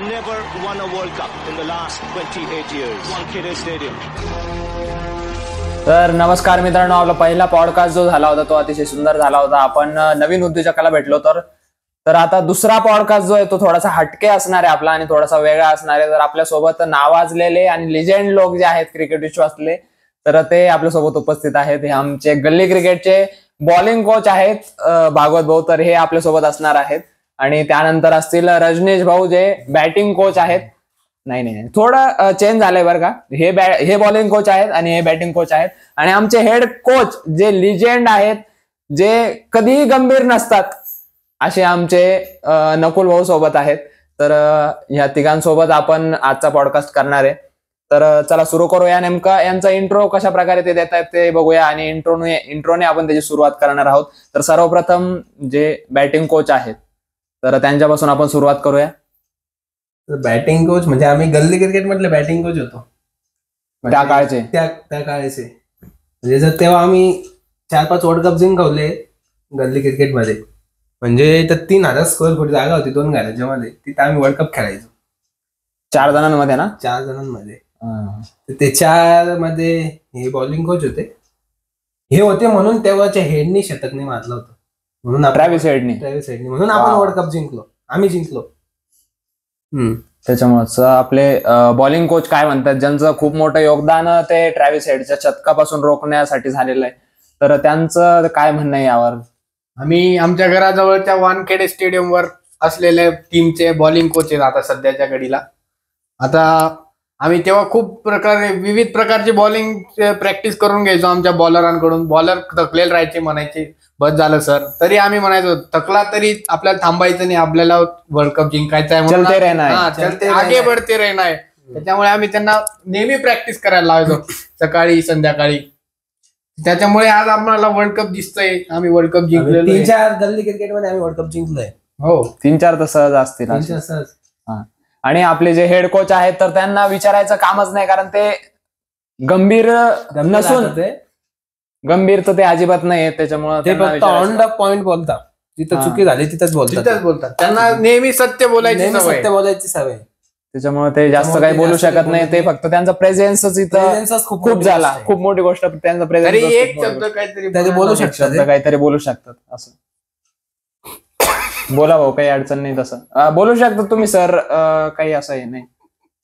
never won a World Cup in the last 28 years. Wankhede Stadium. तर नमस्कार मित्रांनो, आपला पहिला पॉडकास्ट जो झाला होता तो अतिशय सुंदर झाला होता. आपण नवीन उद्योजकाला भेटलो तर आता दुसरा पॉडकास्ट जो आहे तो थोडासा हटके असणार आहे आपला आणि थोडासा वेगळा असणार आहे. तर आपल्यासोबत नावाजलेले आणि लिजेंड लोक जे आहेत क्रिकेट विश्वातले तर ते आपल्यासोबत उपस्थित आहेत. हे आमचे गल्ली क्रिकेटचे बॉलिंग कोच आहेत भागवत भाऊ, तर हे आपल्यासोबत असणार आहेत. आणि त्यानंतर असतील रजनीश भाऊ जे बॅटिंग कोच आहेत. नाही थोडं चेंज झालंय बरं का, हे बॉलिंग कोच आहेत आणि हे बॅटिंग कोच आहेत. आणि आमचे हेड कोच जे लिजेंड आहेत, जे कधीही गंभीर नसतात, असे आमचे नकुल भाऊ सोबत आहेत. तर ह्या तिघांसोबत आपण आजचा पॉडकास्ट करणार आहे. तर चला सुरू करूया. नेमका यांचा इंट्रो कशा प्रकारे ते देत आहेत ते बघूया आणि इंट्रोने आपण त्याची सुरुवात करणार आहोत. तर सर्वप्रथम जे बॅटिंग कोच आहेत तर त्यांच्यापासून आपण सुरुवात करूया. बॅटिंग कोच म्हणजे आम्ही गल्ली क्रिकेट मधले बॅटिंग कोच होतो त्या काळचे. त्या काळचे म्हणजे जर तेव्हा आम्ही 4-5 वर्ल्ड कप जिंकवले गल्ली क्रिकेट मध्ये. म्हणजे तर 3000 स्क्वेअर फूट जागा होती 2 घराच्यामध्ये, तिथे आम्ही वर्ल्ड कप खेळायचो 4 जणांमध्ये ना. 4 जणांमध्ये. ते 4 मध्ये हे बॉलिंग कोच होते. हे होते म्हणून तेव्हाच्या हेडनी शतक नाही मारलं होतं, म्हणून ट्रॅव्हिस हेडनी म्हणून आपण वर्ल्ड कप जिंकलो, आम्ही जिंकलो. त्याच्यामुळेच आपले बॉलिंग कोच काय म्हणतात, ज्यांचं खूप मोठं योगदान ते ट्रॅव्हिस हेडच्या शतकापासून रोखण्यासाठी झालेलं आहे, तर त्यांचं काय म्हणणं आहे यावर? आम्ही आमच्या घराजवळच्या वानखेडे स्टेडियमवर असलेले टीमचे बॉलिंग कोच आहेत आता सध्याच्या घडीला. आता आम्ही तेव्हा खूप विविध प्रकारची बॉलिंग प्रॅक्टिस करून घ्यायचो आमच्या बॉलरांकडून. बॉलर थकलेले राहायचे, म्हणायचे बस झालं सर, तरी आम्ही म्हणायचो थकला तरी आपल्याला थांबायचं नाही, आपल्याला वर्ल्ड कप जिंकायचा आहे, आगे बढते रहना है. त्याच्यामुळे आम्ही त्यांना नेहमी प्रॅक्टिस करायला लावायचो सकाळी संध्याकाळी. त्याच्यामुळे आज आम्हाला वर्ल्ड कप दिसतोय, आम्ही वर्ल्ड कप जिंकलेलो. 3-4 गल्ली क्रिकेटमध्ये आम्ही वर्ल्ड कप जिंकलोय. हो, 3-4 तर सहज असतील. आणि आपले जे हेड कोच आहेत तर त्यांना विचारायचं कामच नाही, कारण ते गंभीर नसून गंभीर तर ते अजिबात नाही. त्याच्यामुळे ते फक्त ऑन द पॉइंट बोलतात, जिथं चुकी झाली तिथंच बोलतात. त्यांना नेहमी सत्य बोलायची सवय. त्याच्यामुळे ते जास्त काही बोलू शकत नाही. ते फक्त त्यांचा प्रेझेन्सच इथं खूप झाला, खूप मोठी गोष्ट. त्यांचा प्रेझेन्स एक शब्द काहीतरी बोलू शकतात असं. बोला भाऊ, काही अडचण नाही, तसं बोलू शकतात तुम्ही सर, काही असं आहे नाही.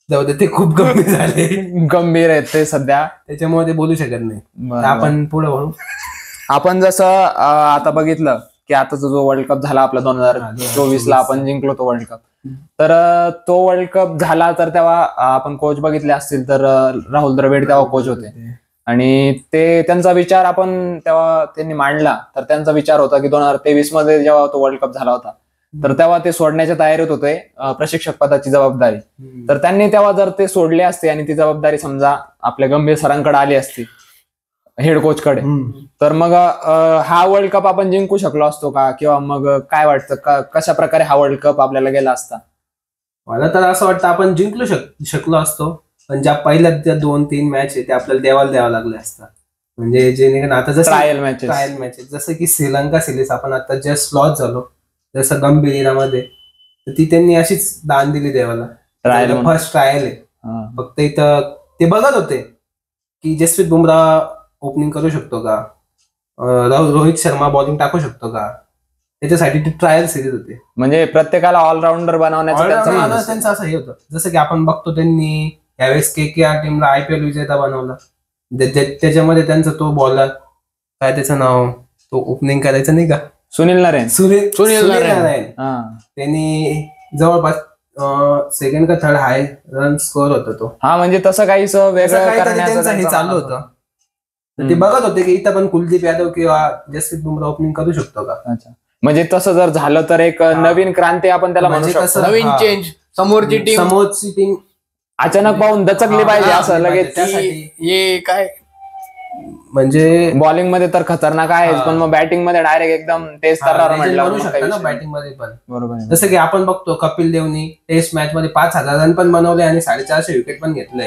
जाऊ दे, ते खूप गंभीर आहेत ते सध्या, त्याच्यामुळे ते बोलू शकत नाही. आपण पुढे वळू. आपण जसं आता बघितलं की आताचा जो वर्ल्ड कप झाला आपला 2024ला आपण जिंकलो तो वर्ल्ड कप. तर तो वर्ल्ड कप झाला तर तेव्हा आपण कोच बघितले असतील तर राहुल द्रविड तेव्हा कोच होते. आणि त्यांचा विचार आपण तेव्हा त्यांनी मांडला. तर त्यांचा विचार होता की 2023 मध्ये जेव्हा तो वर्ल्ड कप झाला होता तर तेव्हा ते सोडण्याच्या तयारीत होते प्रशिक्षक पदाची जबाबदारी. तर त्यांनी तेव्हा जर ते सोडले असते आणि ती जबाबदारी समजा आपल्या गंभीर सरांकडे आली असती, हेड कोचकडे, तर मग हा वर्ल्ड कप आपण जिंकू शकलो असतो का? किंवा मग काय वाटतं, कशा प्रकारे हा वर्ल्ड कप आपल्याला गेला असता? मला तर असं वाटतं आपण जिंकलो शकलो असतो, पण ज्या पहिल्या 2-3 मॅच आहे ते आपल्याला द्यावा लागले असतात. म्हणजे जे आता जसं ट्रायल मॅचेस जसं की श्रीलंका सिरीज आपण आता जस्ट लॉस झालो, जसं गंभीरामध्ये, तर ती त्यांनी अशीच दान दिली देवाला. फर्स्ट ट्रायल आहे. फक्त इथं ते बघत होते की जसप्रीत बुमराह ओपनिंग करू शकतो का, रोहित शर्मा बॉलिंग टाकू शकतो का, त्याच्यासाठी ती ट्रायल सिरीज होते. म्हणजे प्रत्येकाला ऑलराऊंडर बनवण्याचं त्यांचं असं हे होतं. जसं की आपण बघतो त्यांनी यावेळेस KKR टीमला IPL विजेता बनवला. त्याच्यामध्ये त्यांचा तो बॉलर, काय त्याचं नाव, तो ओपनिंग करायचं नाही का, सुनील नारायण. त्यांनी जवळपास सेकंड का थर्ड हाय रन स्कोअर होता तो. म्हणजे तसं काही वेगळं हे चालू होतं. ते बघत होते की इथं पण कुलदीप यादव किंवा जसप्रीत बुमराह ओपनिंग करू शकतो का. म्हणजे तसं जर झालं तर एक नवीन क्रांती आपण त्याला म्हणू शकतो, नवीन चेंज. समोरची टीम अचानक पाहून दचकली पाहिजे असं लगेच. हे काय म्हणजे बॉलिंग मध्ये तर खतरनाक आहे, पण मग बॅटिंग मध्ये डायरेक्ट एकदम टेस्ट करणार म्हटलं बॅटिंग मध्ये पण. बरोबर. जसं की आपण बघतो कपिल देवनी टेस्ट मॅच मध्ये 5000 रन पण बनवले आणि 450 विकेट पण घेतले.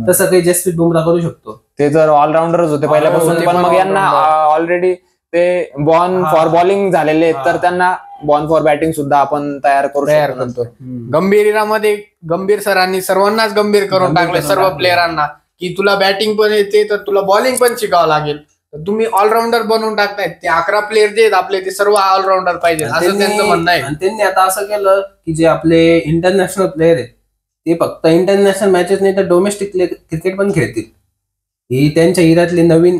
तसं काही जसप्रीत बुमराह करू शकतो. ते जर ऑलराऊंडरच होते पहिल्यापासून, पण मग यांना ऑलरेडी ते बॉर्न फॉर बॉलिंग झालेले आहेत, तर त्यांना बॉर्न फॉर बॅटिंग सुद्धा आपण तयार करतो. गंभीरामध्ये गंभीर सरांनी सर्वांनाच गंभीर करून टाकले, सर्व प्लेयरांना, की तुला बॅटिंग पण येते तर तुला बॉलिंग पण शिकावं लागेल. तुम्ही ऑलराऊंडर बनवून टाकतायत. ते 11 प्लेयर जे आहेत आपले, ते सर्व ऑलराऊंडर पाहिजे असं त्यांचं म्हणणं आहे. आणि त्यांनी आता असं केलं की जे आपले इंटरनॅशनल प्लेयर आहेत ते फक्त इंटरनॅशनल मॅचेस नाही तर डोमेस्टिक क्रिकेट पण खेळतील. ही त्यांच्या हिरातली नवीन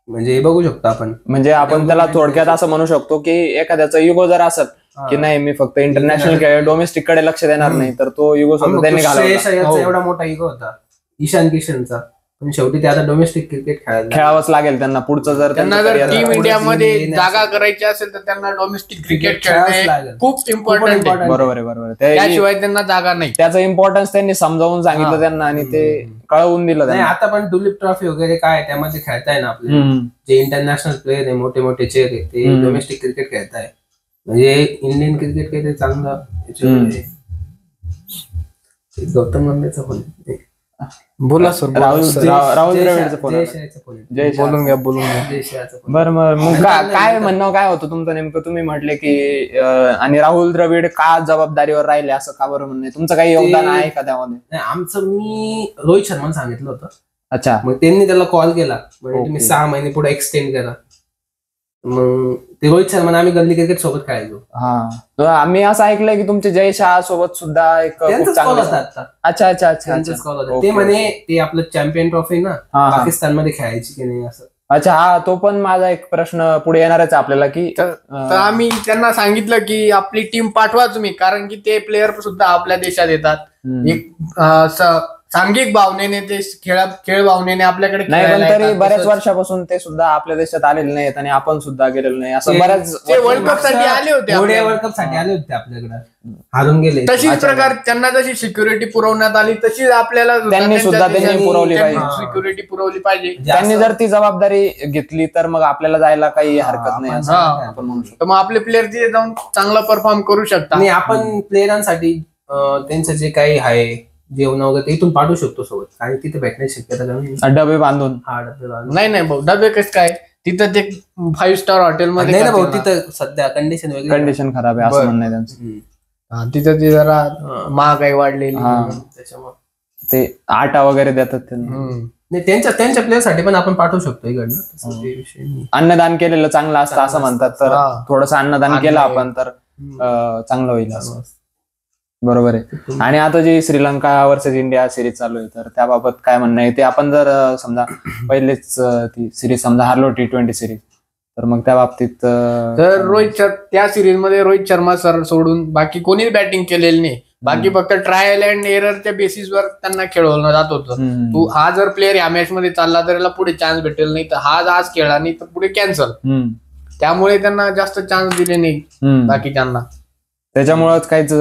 म्हणजे बघू शकतो आपण. म्हणजे आपण त्याला थोडक्यात असं म्हणू शकतो की एखाद्याचा युगो जर असत की नाही मी फक्त इंटरनॅशनल खेळ डोमेस्टिक कडे लक्ष देणार नाही, तर तो युगो स्वतः त्यांनी घालवला. एवढा मोठा युगो होता ईशान किशनचा, पण शेवटी ते आता डोमेस्टिक क्रिकेट खेळावंच लागेल त्यांना. पुढचं जर त्यांना जर टीम इंडियामध्ये जागा करायची असेल तर त्यांना डोमेस्टिक क्रिकेट खेळणे खूप इम्पॉर्टंट आहे. बरोबर आहे. त्याशिवाय त्यांना जागा नाही. त्याचं इम्पॉर्टन्स त्यांनी समजावून सांगितलं त्यांना आणि ते कळवून दिलं त्यांना. आता पण दुलीप ट्रॉफी वगैरे काय त्यामध्ये खेळताय ना आपले जे इंटरनॅशनल प्लेयर आहे, मोठे मोठे चेअर आहे, ते डोमेस्टिक क्रिकेट खेळताय. म्हणजे इंडियन क्रिकेट काही चांगलं. गौतम गंभीरचा फोन बोला सर. राहुल द्रविडचा फोन. बोलून घ्या. बरं मग काय म्हणणं काय होतं तुमचं नेमकं? तुम्ही म्हटले की आणि राहुल द्रविड का जबाबदारीवर राहिले असं का बरं म्हणणं? तुमचं काही योगदान आहे का त्यामध्ये? आमचं मी रोहित शर्मा सांगितलं होतं. अच्छा. मग त्यांनी त्याला कॉल केला म्हणजे तुम्ही 6 महिने पुढे एक्सटेंड करा. मग ते रोहित शर्मा आम्ही गल्ली क्रिकेट सोबत खेळायचो. हा, आम्ही असं ऐकलंय की तुमचे जय शहा सोबत सुद्धा एक कॉल होता आता. अच्छा. ते म्हणे ते आपलं चॅम्पियन ट्रॉफी ना पाकिस्तानमध्ये खेळायची की नाही असं. अच्छा. हा, तो पण माझा एक प्रश्न पुढे येणारच आपल्याला की तर आम्ही त्यांना सांगितलं की आपली टीम पाठवा तुम्ही, कारण की ते प्लेयर सुद्धा आपल्या देशात येतात. एक सांघिक भावनेने ते खेळ भावनेने आपल्याकडे नाही, पण तरी बऱ्याच वर्षापासून ते सुद्धा आपल्या देशात आलेले नाहीत आणि आपण सुद्धा गेलेलो नाही. असं बऱ्याच वर्ल्ड कप साठी आले होते, वर्ल्ड कप साठी आले होते आपल्याकडे, हारून गेले. तशीच प्रकार त्यांना जशी सिक्युरिटी पुरवण्यात आली तशीच आपल्याला त्यांनी पुरवली पाहिजे. सिक्युरिटी पुरवली पाहिजे. त्यांनी जर ती जबाबदारी घेतली तर मग आपल्याला जायला काही हरकत नाही असं आपण म्हणू शकतो. मग आपले प्लेयर तिथे जाऊन चांगला परफॉर्म करू शकतात. आणि आपण प्लेयरांसाठी त्यांचं जे काही आहे जेवण वगैरे इथून पाठवू शकतो सोबत, कारण तिथे भेटण्याची शक्यता कमी. डबे बांधून नाही भाऊ, डबे कसं काय तिथं ते 5 स्टार हॉटेलमध्ये नाही ना भाऊ, तिथं सध्या कंडिशन खराब आहे असं म्हणणं आहे त्यांचं. तिथं ते जरा महागाई वाढलेली त्याच्यामुळे ते आटा वगैरे देतात त्यांना. नाही, त्यांच्या प्लेयरसाठी पण आपण पाठवू शकतो इकडनं. अन्नदान केलेलं चांगलं असतं असं म्हणतात, तर थोडंसं अन्नदान केलं आपण तर चांगलं होईल असं. बरोबर आहे. आणि आता जी श्रीलंका वर्सेस इंडिया सिरीज चालू आहे, तर त्याबाबत काय म्हणणं आहे? ते आपण जर समजा पहिलेच ती सिरीज समजा हारलो T20 सिरीज, तर मग त्या बाबतीत तर त्या सिरीज मध्ये रोहित शर्मा सर सोडून बाकी कोणीच बॅटिंग केलेली नाही. बाकी फक्त ट्रायल अँड एररच्या बेसिसवर त्यांना खेळवलं जात होतं. तू हा जर प्लेअर या मॅच मध्ये चालला तर याला पुढे चान्स भेटेल, नाही तर हा आज खेळला नाही तर पुढे कॅन्सल. त्यामुळे त्यांना जास्त चान्स दिले नाही बाकीच्यांना. त्याच्यामुळेच काहीच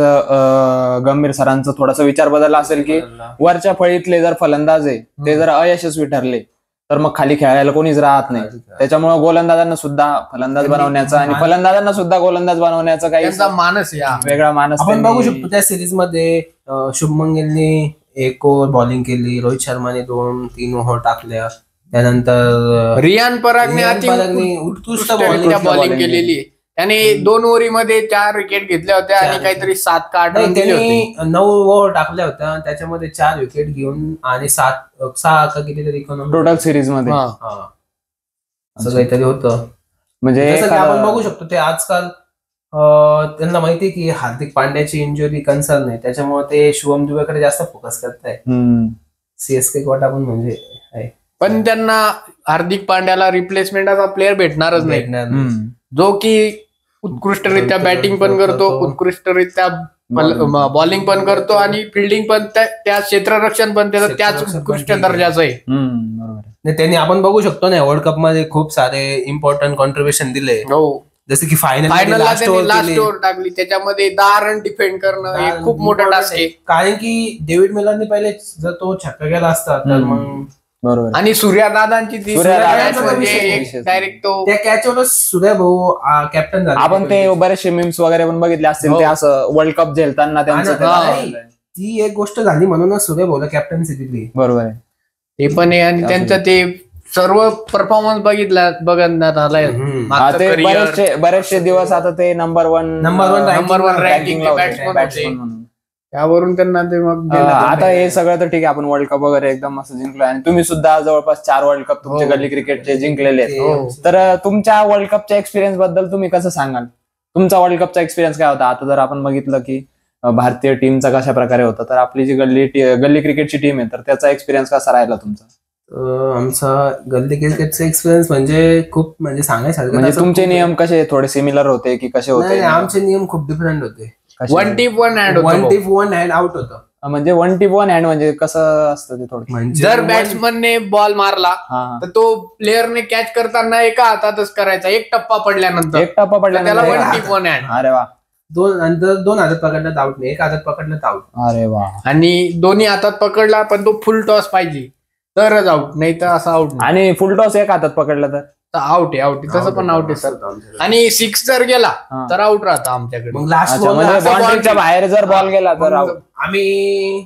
गंभीर सरांचा थोडासा विचार बदलला असेल की वरच्या फळीतले जर फलंदाज आहे ते जर अयशस्वी ठरले तर मग खाली खेळायला कोणीच राहत नाही. त्याच्यामुळे गोलंदाजांना सुद्धा फलंदाज बनवण्याचा आणि फलंदाजांना सुद्धा गोलंदाज बनवण्याचा काही मानस वेगळा मानस आपण बघू शकतो. त्या सिरीज मध्ये शुभमन गिलने 1 ओव्हर बॉलिंग केली, रोहित शर्माने 2-3 ओव्हर टाकल्या, त्यानंतर रियान परागने उत्कृष्ट बॉलिंग केलेली. त्याने 2 ओव्हरीमध्ये 4 विकेट घेतल्या होत्या आणि काहीतरी 7 का 8 रन दिले होते. 9 ओव्हर टाकल्या होत्या, त्याच्यामध्ये 4 विकेट घेऊन आणि 6 का कितीतरी टोटल सिरीज मध्ये असं काहीतरी होतं. म्हणजे आपण बघू शकतो ते आजकाल त्यांना माहिती की हार्दिक पांड्याची इंजुरी कन्सर्न आहे, त्याच्यामुळे ते शुभम दुबेकडे जास्त फोकस करताय. CSK कोटा पण म्हणजे आहे, पण त्यांना हार्दिक पांड्याला रिप्लेसमेंट असा प्लेअर भेटणारच नाही जो की उत्कृष्टरित्या बॅटिंग पण करतो, उत्कृष्टरित्या बॉलिंग पण करतो आणि फिल्डिंग पण, त्या क्षेत्ररक्षण पण त्याच उत्कृष्ट दर्जाचं आहे. त्यांनी आपण बघू शकतो ना वर्ल्ड कप मध्ये खूप सारे इम्पॉर्टंट कॉन्ट्रीब्युशन दिले. जसं की फायनलला लास्ट ओव्हर टाकली, त्याच्यामध्ये 10 रन डिफेंड करणं हे खूप मोठा टास्क आहे. कारण की डेव्हिड मिलरने पहिले जर तो छक्का गेला असता तर मग बरोबर. आणि सूर्यादादांची डायरेक्ट तो त्या कॅचवरच सूर्या भाऊ कॅप्टन झाला. आपण ते बरेचसे मीम्स वगैरे पण बघितले असतील ते असं वर्ल्ड कप झेलताना त्यांचं. ती एक गोष्ट झाली म्हणूनच सूर्या भाऊला कॅप्टन्सी दिली. बरोबर आहे, ते पण आहे. आणि त्यांचं ते सर्व परफॉर्मन्स बघण्यात आलाय. बरेचसे दिवस आता ते नंबर वन रँकिंग बॅट्समन त्यावरून त्यांना ते मग आता हे सगळं तर ठीक आहे, आपण वर्ल्ड कप वगैरे एकदम मस्त जिंकलो आणि तुम्ही सुद्धा जवळपास 4 वर्ल्ड कप तुमचे गल्ली क्रिकेटचे जिंकलेले आहेत. तर तुमच्या वर्ल्ड कपच्या एक्सपिरियन्स बद्दल तुम्ही कसं सांगाल? तुमचा वर्ल्ड कपचा एक्सपिरियन्स काय होता? आता जर आपण बघितलं की भारतीय टीमचा कशा प्रकारे होता, तर आपली जी गल्ली क्रिकेटची टीम आहे तर त्याचा एक्सपिरियन्स कसा राहिला तुमचा? आमचा गल्ली क्रिकेटचा एक्सपिरियन्स म्हणजे खूप म्हणजे सांगायचं म्हणजे तुमचे नियम कसे थोडे सिमिलर होते की कसे होते? आमचे नियम खूप डिफरंट होते. One tip one hand out होतं. म्हणजे वन टिप वन हँड म्हणजे कसं असतं ते थोडं? म्हणजे जर बॅट्समनने बॉल मारला तर तो प्लेअरने कॅच करताना एका हातातच करायचा, एक टप्पा पडल्यानंतर त्याला वन टिप वन हँड. अरे वा. दोन हातात पकडण्यात आउट नाही, एक हातात पकडण्यात आउट. अरे वा. आणि दोन्ही हातात पकडला पण तो फुल टॉस पाहिजे तरच आउट, नाही तर असं आउट. आणि फुल टॉस एक हातात पकडला तर आउट आहे तसं पण आउट आहे सर. आणि 6 जर गेला तर आउट राहतं आमच्याकडे. मग लास्ट बाउंड्रीच्या बाहेर जर बॉल गेला तर आम्ही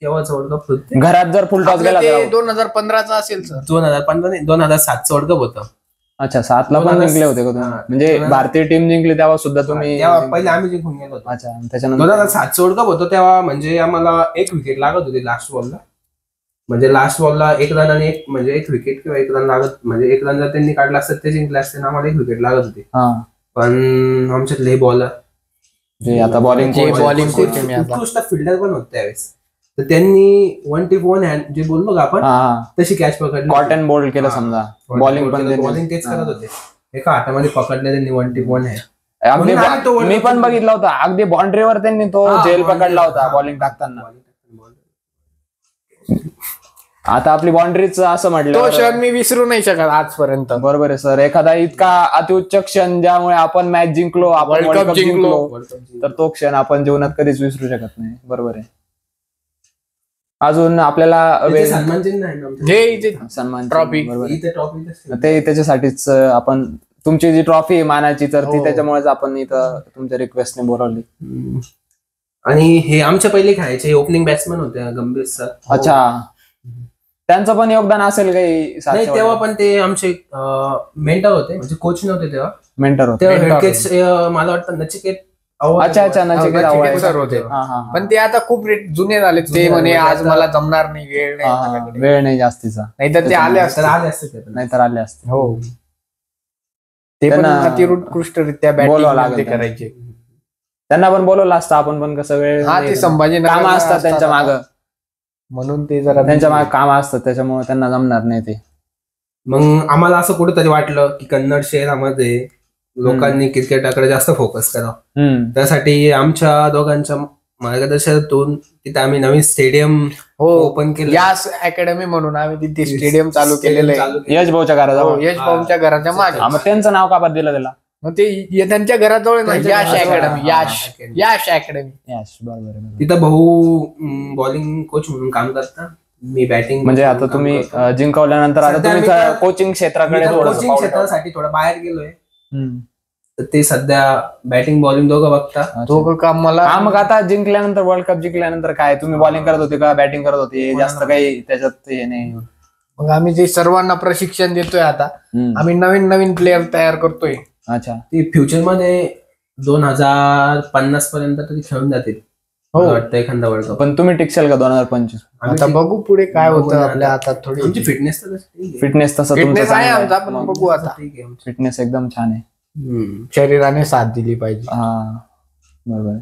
तेव्हाच वर्ल्ड कप होते. घरात जर फुल टॉस गेला तर 2015चा असेल सर. 2015 नाही, 2007चं वर्ल्ड कप होतं. अच्छा, 7ला पण जिंकले होते का तुम्ही? म्हणजे भारतीय टीम जिंकली तेव्हा सुद्धा तुम्ही? पहिले आम्ही जिंकून गेलो होतो. अच्छा, त्याच्यानंतर 2007चं वर्ल्ड कप होतं तेव्हा म्हणजे आम्हाला 1 विकेट लागत होती लास्ट बॉलला. म्हणजे लास्ट बॉलला 1 रन आणि एक विकेट किंवा 1 रन लागत, म्हणजे 1 रन जर त्यांनी काढला असतं ते जिंकले असते, आम्हाला 1 विकेट लागत होती. पण आमच्यातले बॉलर जे आता बॉलिंग उत्कृष्ट फिल्डर पण होते त्यावेळेस, तर त्यांनी वन टिप वन हँड जे बोललो का आपण तशी कॅच पकडली, कॉटन बोल्ड केलं समजा. बॉलिंग तेच करत होते, एका हातामध्ये पकडले त्यांनी वन टिप वन हँड. मी पण बघितला होता, अगदी बाउंड्रीवर त्यांनी तो झेल पकडला होता बॉलिंग टाकताना. आता आपली बाउंड्रीच असं म्हटलं तो क्षण मी विसरू नाही शकत आजपर्यंत. बरोबर आहे सर. एखादा इतका अतिउच्च क्षण ज्यामुळे आपण मॅच जिंकलो, आपण वर्ल्ड कप जिंकलो, तर तो क्षण आपण जीवनात कधीच विसरू शकत नाही. बरोबर आहे. अजून आपल्याला सन्मान ट्रॉफी ते त्याच्यासाठीच आपण तुमची जी ट्रॉफी मानाची तर ती त्याच्यामुळेच आपण इथं तुमच्या रिक्वेस्टने बोलावली. आणि हे आमच्या पहिले खेळायचे ओपनिंग बॅट्समन होते गंभीर सर. अच्छा, त्यांचं पण योगदान असेल काही? नाही, तेव्हा पण ते आमचे मेंटर होते, म्हणजे कोच नव्हते तेव्हा, मेंटर होते. मला वाटतं नचिकेत. अच्छा, नचिकेत सर होते. पण ते आता खूप जुने झाले. ते म्हणे आज मला जमणार नाही, वेळ नाही जास्तीचा, नाहीतर ते आले असते. हो, ते पण अतिउत्कृष्टरित्या बॅटिंग करायचे. त्यांना पण बोलवलं असतं आपण, पण कसं वेळ, संभाजीनगर काम असतात त्यांच्या मागं, म्हणून ते जरा त्यांच्या मागे काम असतात, त्याच्यामुळे त्यांना जमणार नाही ते. मग आम्हाला असं कुठेतरी वाटलं की कन्नड शहरामध्ये लोकांनी क्रिकेटाकडे जास्त फोकस करावं. त्यासाठी आमच्या दोघांच्या मार्गदर्शनातून तिथे आम्ही नवीन स्टेडियम ओपन केलं, यास अकॅडमी म्हणून. आम्ही तिथे स्टेडियम चालू केलेलं आहे यश भाऊच्या घराजवळ. यश भाऊच्या घराच्या मागे. मग त्यांचं नाव का दिलं त्याला? मग ते त्यांच्या घराजवळ यश अकॅडमी. यश अकॅडमी. यश, बरोबर. तिथं भाऊ बॉलिंग कोच म्हणून काम करतात, मी बॅटिंग. म्हणजे आता तुम्ही जिंकवल्यानंतर आता तुम्ही कोचिंग क्षेत्राकडे क्षेत्रासाठी थोडं बाहेर गेलोय. ते सध्या बॅटिंग बॉलिंग दोघं बघता. दोघं काम मला. मग आता जिंकल्यानंतर, वर्ल्ड कप जिंकल्यानंतर काय तुम्ही बॉलिंग करत होते का बॅटिंग करत होते? जास्त काही त्याच्यात हे नाही. मग आम्ही जे सर्वांना प्रशिक्षण देतोय आता, आम्ही नवीन नवीन प्लेअर तयार करतोय. अच्छा, ते फ्युचर मध्ये 2050 पर्यंत तरी खेळून जातील वाटतं एखादा वर्ल्ड कप. पण तुम्ही टिकशाल का 2025? आता बघू पुढे काय होतं आपल्या हातात. थोडी आमची फिटनेस तसं फिटनेस आहे आमचा, पण बघू आता. फिटनेस एकदम छान आहे. शरीराने साथ दिली पाहिजे. हा, बरोबर.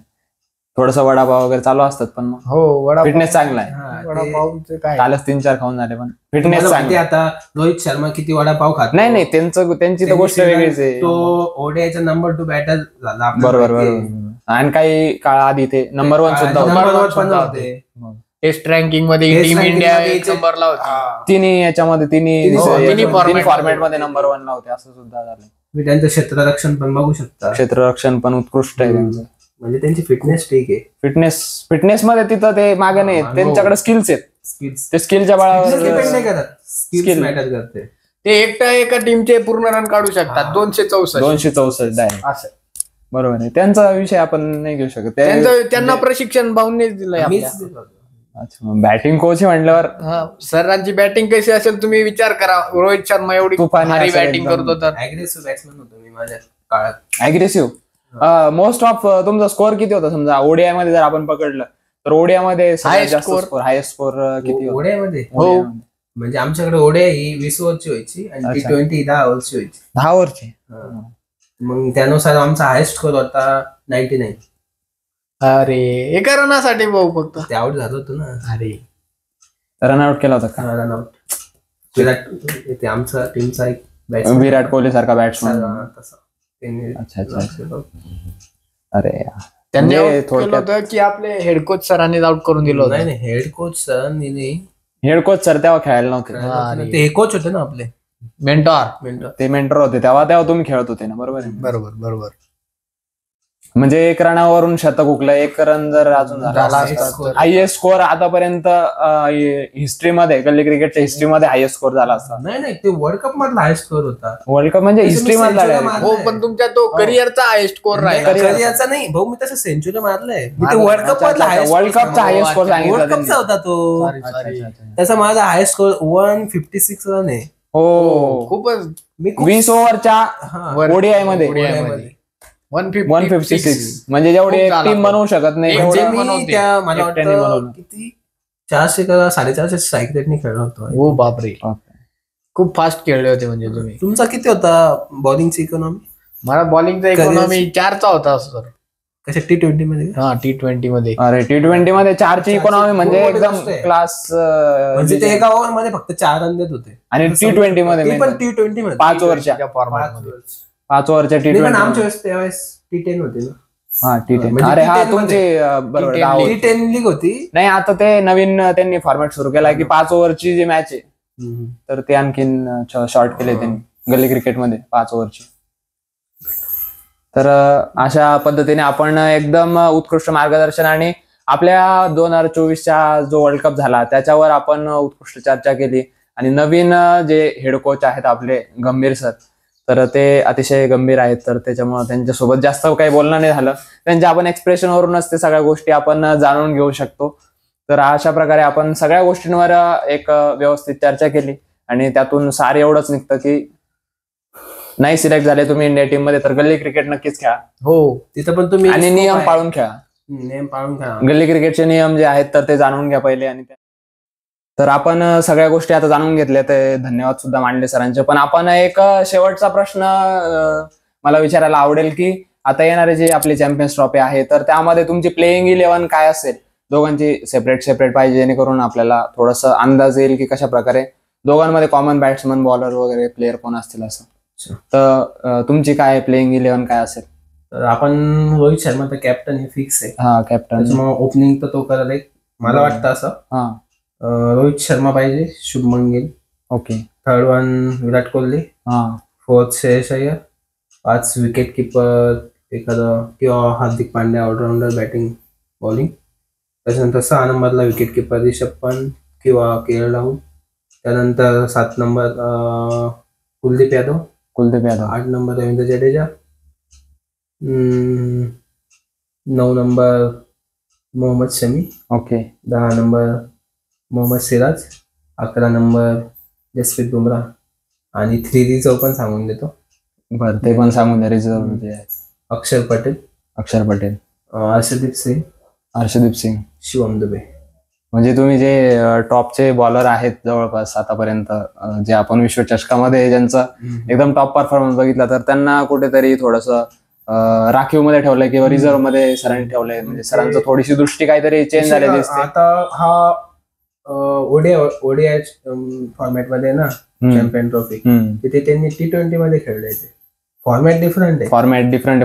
थोडस वडापाव वगैरे चालू असतात, पण मग हो, फिटनेस चांगला आहे. वडापावचं काय, कालच 3-4 खाऊन झाले, पण फिटनेस चांगली. आता रोहित शर्मा किती वडापाव खात? नाही, त्यांची तर गोष्ट वेगळीच आहे. तो ओडीआयचा नंबर 2 बॅटर झाला. बरोबर. आणि काही काळ आधी ते नंबर 1 सुद्धा होते. टेस्ट रँकिंग मध्ये टीम इंडिया नंबरला होती. तिन्ही फॉर्मॅट मध्ये नंबर 1 ला होते, असं सुद्धा झालं. मी त्यांचं क्षेत्ररक्षण पण बघू शकता. क्षेत्ररक्षण पण उत्कृष्ट आहे त्यांचं. म्हणजे त्यांची फिटनेस ठीक आहे. फिटनेस मध्ये तिथं ते मागे नाही, त्यांच्याकडे स्किल्स आहेत. ते स्किलच्या बळावर स्किल्स मॅटर करते. ते एकटा एका टीमचे पूर्ण रन काढू शकतात. 264 डायरेक्ट असं. बरोबर आहे. त्यांचा विषय आपण नाही घेऊ शकत. त्यांना प्रशिक्षण भाऊंनीच दिलंय. अच्छा, बॅटिंग कोच म्हटल्यावर सरांची बॅटिंग कशी असेल तुम्ही विचार करा. रोहित शर्मा एवढी तुफानी भारी असेल बॅटिंग एकदम. करतो तर अग्रेसिव्ह बॅट्समन होतो मी माझ्या काळात. अग्रेसिव्ह. मोस्ट ऑफ तुमचा स्कोअर किती होता समजा ओडीआय मध्ये जर आपण पकडलं तर ओडीआय मध्ये Highest score. हायस्ट स्कोर किती होता? ओढ्यामध्ये हो. ODI मध्ये? म्हणजे आमच्याकडे ओढ्या ही 20 ओव्हरची व्हायची आणि अच्छा. T20 10 ओव्हरची व्हायची. 10 ओव्हरची. मग त्यानुसार आमचा हायस्ट स्कोर होता 99. अरे एका रनासाठी भाऊ फक्त. ते आउट झालं होतं ना. अरे रनआउट केला होता का? रनआउट. विराट ते आमचा टीमचा एक बॅट्समन विराट कोहली सारखा बॅट्समन. तसा त्यांनी अच्छा अच्छा. अरे यार. त्यांनी म्हणजे out केलं थोडक्यात होतं की आपले हेड कोच सरांनी आउट करून दिलं नाही होतं. नाही हेड कोच सरांनी नाही. हेड कोच सर तेव्हा खेळायला नव्हते. अरे. ते कोच होते ना आपले मेंटॉर. मेंटर. ते मेंटर होते तेव्हा तुम्ही खेळत होते ना, बरोबर आहे? बरोबर बरोबर. म्हणजे एक रनावरून शतक हुकलं, एक रन जर अजून झाला झाला असता तर. हायएस्ट स्कोर आतापर्यंत हिस्ट्रीमध्ये गल्ली क्रिकेटच्या हिस्ट्रीमध्ये हायएस्ट स्कोर झाला असता. नाही ते वर्ल्ड कप मधला हायस्ट स्कोर होता. वर्ल्ड कप म्हणजे त्याचं हिस्ट्री मी मधला century direct. मारलं. हो पण तुमच्या तो करिअरचा हायस्ट स्कोर राहिला. करिअरचा नाही भाऊ, मी तसं सेंचुरी मारलंय. मी ते मारलं. वर्ल्ड कप मधला वर्ल्ड कपचा हायएस्ट स्कोर वर्ल्ड सांगितला कपचा त्यांनी. होता तो. Sorry, sorry. त्याचा माझा हायस्ट स्कोर 156 रन आहे. हो. खूपच मी खूप 20 ओव्हरच्या हा. ODI मध्ये ODI मध्ये. 156 म्हणजे जेवढी खूप एक झाला टीम तो. बनवू शकत नाही एक एवढं. म्हणजे team मी बनवते. त्या मला एकट्याने वाटतं बनवलं. किती 400 का 450 स्ट्राईक रेटने खेळलो होतो. हो बापरे. खूप फास्ट खेळले होते म्हणजे तुम्ही. तुमचा किती होता बॉलिंगची इकॉनॉमी? मला बॉलिंगचा इकॉनॉमी 4चा होता सर. कशा T20 मध्ये? हा T20 मध्ये. अरे T20 मध्ये 4ची इकॉनॉमी म्हणजे खूप मोठी एकदम गोष्ट आहे. क्लास. म्हणजे ते एका ओव्हर मध्ये फक्त 4 रन देत होते. आणि T20 मध्ये ते पण main. T20 मध्ये 5 ओव्हरच्या फॉर्मॅट 5 मध्ये. 5 ओव्हरच्या नाही, पण आमच्या T20. वेळेस त्यावेळेस T10 होती ना. हा T10. म्हणजे अरे हा T10 तुमची बरोबर T10 दहा over. T10 लीग होती. नाही आता ते नवीन त्यांनी फॉर्मॅट सुरू केला की 5 ओव्हरची जी मॅच आहे तर ते आणखीन शॉर्ट केले त्यांनी गल्ली क्रिकेटमध्ये 5 ओव्हरची. तर अशा पद्धतीने आपण एकदम उत्कृष्ट मार्गदर्शन आणि आपल्या 2024च्या जो वर्ल्ड कप झाला त्याच्यावर आपण उत्कृष्ट चर्चा केली. आणि नवीन जे हेड कोच आहेत आपले गंभीर सर, तर ते अतिशय गंभीर आहेत, तर त्याच्यामुळे त्यांच्यासोबत जास्त काही बोलणं नाही झालं. त्यांच्या आपण एक्सप्रेशनवरूनच ते सगळ्या गोष्टी आपण जाणून घेऊ शकतो. तर अशा प्रकारे आपण सगळ्या गोष्टींवर एक व्यवस्थित चर्चा केली आणि त्यातून सार एवढंच निघतं की नाही सिलेक्ट झाले तुम्ही इंडिया टीम मध्ये तर गल्ली क्रिकेट नक्कीच खेळा. हो तिथं पण तुम्ही आणि नियम पाळून खेळा. नियम पाळून खेळा. गल्ली क्रिकेटचे नियम जे आहेत तर ते जाणून घ्या पहिले. आणि तर आपण सगळ्या गोष्टी आता जाणून घेतल्या, ते धन्यवाद सुद्धा मांडले सरांचे. पण आपण एक शेवटचा प्रश्न मला विचारायला आवडेल की आता येणारे जे आपली चॅम्पियन्स ट्रॉफी आहे तर त्यामध्ये तुमची प्लेइंग 11 काय असेल? दोघांची सेपरेट पाहिजे जेणेकरून आपल्याला थोडंसं अंदाज येईल की कशा प्रकारे दोघांमध्ये कॉमन बॅट्समन बॉलर वगैरे प्लेअर कोण असतील असं. तर तुमची काय प्लेइंग 11 काय असेल? तर आपण रोहित शर्मा तर कॅप्टन हे फिक्स आहे. हा कॅप्टन. त्याच्यामुळे ओपनिंग तर तो करेल. एक मला वाटतं असं हा रोहित शर्मा पाहिजे, Shubman Gill, okay, third one Virat Kohli, हा 4th Shreyas Iyer, 5 wicket keeper एखादं किंवा Hardik Pandya allrounder batting bowling. त्याच्यानंतर 6 नंबरला विकेट किपर रिषभ पंत किंवा KL राहुल. त्यानंतर 7 number Kuldeep Yadav, 8 number Ravindra Jadeja, 9 number Mohammed Shami, okay, 10 number Mohammed Siraj, 11 number Jasprit Bumrah आणि 3 पण सांगून देतो. बरं ते पण सांगून द्या. रिझर्व्ह म्हणजे अक्षर पटेल, हर्षदीप सिंग, शिवम दुबे. म्हणजे तुम्ही जे टॉपचे बॉलर आहेत जवळपास आतापर्यंत जे आपण विश्वचषकामध्ये ज्यांचा एकदम टॉप परफॉर्मन्स बघितला तर त्यांना कुठेतरी थोडंसं राखीव मध्ये ठेवलंय किंवा रिझर्व्ह मध्ये सरांनी ठेवलंय. म्हणजे सरांचं थोडीशी दृष्टी काहीतरी चेंज झालेली दिसते. आता हा ओडीआय फॉर्मॅट मध्ये ना चॅम्पियन ट्रॉफी, तिथे त्यांनी T20 मध्ये खेळले. ते फॉर्मॅट डिफरंट आहे.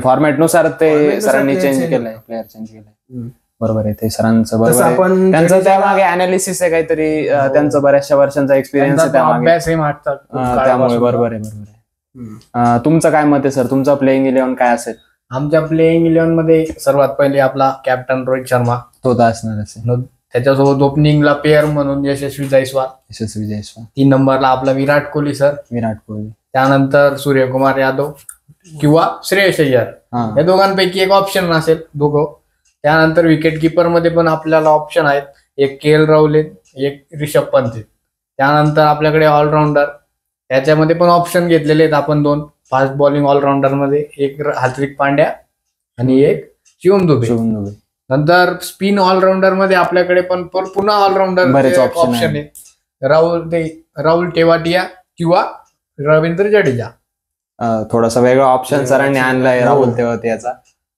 फॉर्मॅट नुसार ते Format सरांनी नुसार चेंज player केलंय, प्लेअर चेंज केलंय. बरोबर आहे, ते सरांचं बरोबर तसं आहे. आपण त्यांचं त्यामागे अनालिसिस आहे काहीतरी, त्यांचं बऱ्याचशा वर्षांचा एक्सपिरियन्स आहे त्यामागे, अभ्यास आहे मागचा. त्यामुळे बरोबर आहे. तुमचं काय मत आहे सर? तुमचं प्लेइंग 11 काय असेल? आमच्या प्लेइंग 11 मध्ये सर्वात पहिले आपला कॅप्टन रोहित शर्मा, तो तर असणार असेल. त्याच्यासोबत ओपनिंगला पेअर म्हणून यशस्वी जायस्वाल, 3 नंबरला आपला विराट कोहली सर, त्यानंतर सूर्यकुमार यादव किंवा श्रेयस अय्यर, या दोघांपैकी एक ऑप्शन असेल दोघं. त्यानंतर विकेट किपर मध्ये पण आपल्याला ऑप्शन आहेत, एक KL राहुल आहेत, एक रिषभ पंत आहेत. त्यानंतर आपल्याकडे ऑलराऊंडर याच्यामध्ये पण ऑप्शन घेतलेले आहेत आपण 2 फास्ट बॉलिंग ऑलराऊंडर मध्ये, एक हार्दिक पांड्या आणि एक शिवम दुबे. नंतर स्पिन ऑलराऊंडर मध्ये आपल्याकडे पण पुन्हा ऑलराऊंडर ऑप्शन आहे. राहुल टेवाटिया किंवा रवींद्र जडेजा. थोडासा वेगळा ऑप्शन सरांनी आणलाय राहुल तेवाटियाचा.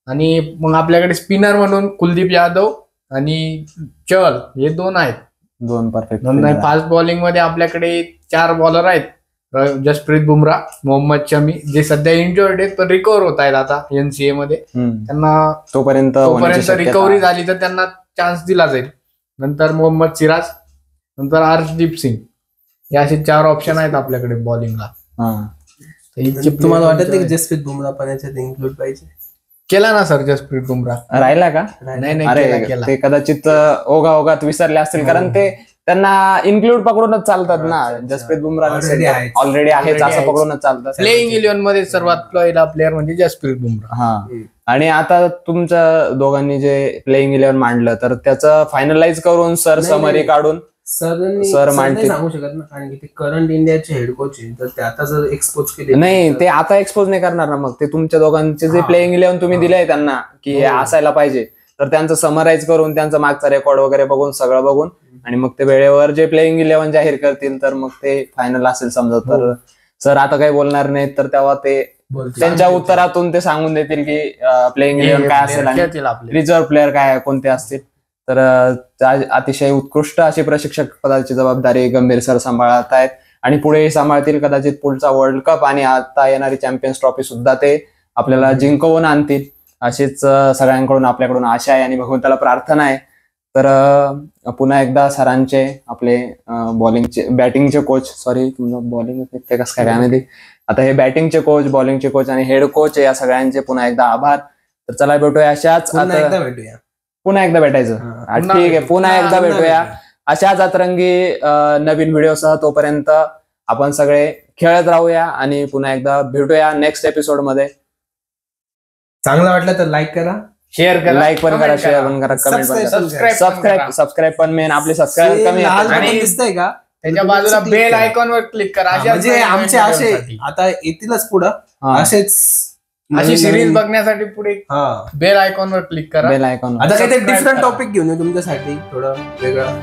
आणि मग आपल्याकडे स्पिनर म्हणून कुलदीप यादव आणि चहल हे 2 आहेत. 2 परफेक्ट. फास्ट बॉलिंग मध्ये आपल्याकडे 4 बॉलर आहेत. जसप्रीत बुमराह, मोहम्मद शमी जे सध्या इंजर्ड आहेत पण रिकव्हर होत आहेत आता NCA मध्ये. त्यांना तोपर्यंत रिकव्हरी झाली तर त्यांना चान्स दिला जाईल. नंतर मोहम्मद सिराज, नंतर हर्षदीप सिंग, हे असे 4 ऑप्शन आहेत आपल्याकडे बॉलिंगला. तुम्हाला वाटत नाही की जसप्रीत बुमराह पण याच्यात इन्क्लूड पाहिजे? केला ना सर जसप्रीत बुमराह. राहिला का? नाही अरे ते कदाचित ओघात विसरले असतील, कारण ते त्यांना इन्क्लूड पकडूनच चालतात ना. जसप्रीत बुमराह ऑलरेडी आहे असं पकडूनच चालतात. प्लेइंग 11 मध्ये सर्वात पहिला प्लेअर म्हणजे जसप्रीत बुमराह. हा, आणि आता तुमच्या दोघांनी जे प्लेइंग 11 मांडलं तर त्याचं फायनलाइज करून सर समरी काढून सर मांडते सांगू शकत ना, कारण की ते करंट इंडियाचे हेड कोच आहे, तर ते आता जर एक्सपोज केले नाही, ते आता एक्सपोज नाही करणार ना. मग ते तुमच्या दोघांचे जे प्लेइंग 11 तुम्ही दिले त्यांना की हे असायला पाहिजे, तर त्यांचं समराईज करून त्यांचा मागचा रेकॉर्ड वगैरे बघून सगळं बघून आणि मग ते वेळेवर जे प्लेइंग 11 जाहीर करतील तर मग ते फायनल असेल समजा. तर सर आता काही बोलणार नाहीत, तर तेव्हा ते त्यांच्या उत्तरातून ते सांगून देतील की प्लेइंग 11 काय असेल आणि रिझर्व्ह प्लेअर काय कोणते असतील. तर अतिशय उत्कृष्ट अशी प्रशिक्षक पदाची जबाबदारी गंभीर सर सांभाळत आहेत आणि पुढे सांभाळतील. कदाचित पुढचा वर्ल्ड कप आणि आता येणारी चॅम्पियन्स ट्रॉफी सुद्धा ते आपल्याला जिंकवून आणतील, अशीच सगळ्यांकडून आपल्याकडून आशा आहे आणि भगवंताला प्रार्थना आहे. तर पुन्हा एकदा सरांचे आपले बॉलिंगचे बॅटिंगचे कोच, सॉरी तुमचं बॉलिंग ते कसं काय माहिती, आता हे बॅटिंगचे कोच, बॉलिंगचे कोच आणि हेड कोच आहे, या सगळ्यांचे पुन्हा एकदा आभार. तर चला भेटूया अशाच, पुन्हा एकदा भेटायचं. ठीक आहे, पुन्हा एकदा भेटूया अशाच अतरंगी नवीन व्हिडिओसह. तोपर्यंत आपण सगळे खेळत राहूया आणि पुन्हा एकदा भेटूया नेक्स्ट एपिसोड मध्ये. चांगलं वाटलं तर लाईक करा, शेअर करा, लाईक पण करा, शेअर पण करा, कमेंट पण करा, सबस्क्राईब पण मेन. आपले सबस्क्राईब कमी दिसतंय का त्याच्या बाजूला बेल आयकॉन वर क्लिक करा. म्हणजे आमचे असे आता येतीलच पुढं असेच अशी सिरीज बघण्यासाठी पुढे बेल आयकॉन वर क्लिक करा. Bell icon. आता काहीतरी डिफरंट टॉपिक घेऊन तुमच्यासाठी थोडं वेगळं.